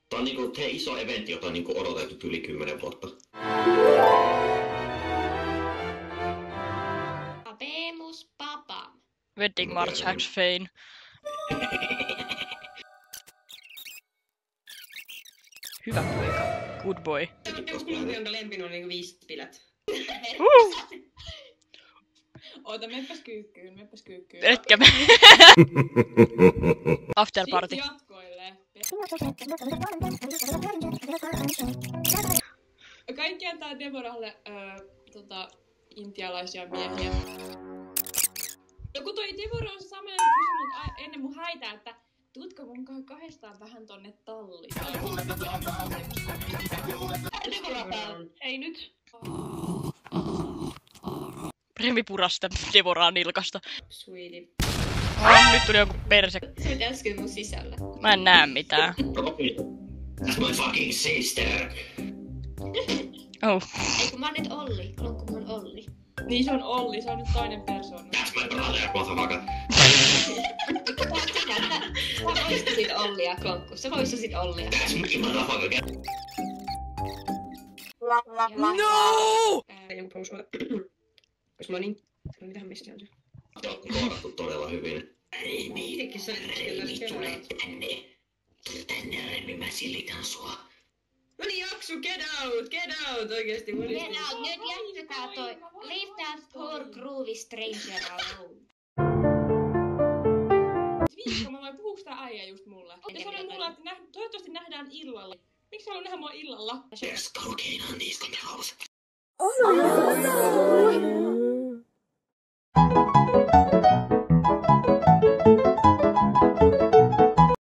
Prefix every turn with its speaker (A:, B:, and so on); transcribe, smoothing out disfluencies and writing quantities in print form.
A: Tää on niinku iso eventti, jota on niinku odotettu yli 10 vuotta.
B: Papemus papam.
C: Wedding March Hacks Fane. Hyvä poika. Good boy.
D: Jonka lempin on niinku 5 pilät. Oota, meppäs kyykkyyn.
C: Etkä me. After party.
D: Sitten jatkoille. Kaikki antaa Devoralle intialaisia miehiä. No kun toi Devora on samoin kysynyt ennen mun häitä, että tuutko munkaan kahdestaan vähän tonne talliin?
B: Ei nyt.
C: Remi puras sitä Devoraa nilkasta.
D: Sweetie.
C: Nyt tuli joku perse.
B: Se oli äsken mun sisällä.
C: Mä en näe mitään.
A: That's my fucking sister!
C: Oh.
B: Ei kun mä oon nyt Olli. Onko mä oon Olli?
D: Niin se on Olli, se on nyt toinen persoona.
A: That's my brother, motherfucker!
B: Sä poistasit Ollia, Klonkku. Sä poistasit Ollia.
A: That's me, motherfucker!
C: No!
D: Joku pausuota. Koska mä oon niin... Mitähän missä se on se?
A: Te ootte koodattu todella hyvin.
D: Itsekin sä
A: Remi, tule tänne. Tule tänne, Remi, mä silitän sua.
D: No niin, Aksu, get out! Oikeesti, mä olin...
B: Get out, nyt jatkakaa toi. Leave that poor groovy stranger alone.
D: Viikko mä vai puhuuks tää äijä just mulle? Ja sanoi mulle, että toivottavasti nähdään illalla. Miksi sä haluat nähdä mua illalla?
A: There's cocaine on these controls.
E: Oh,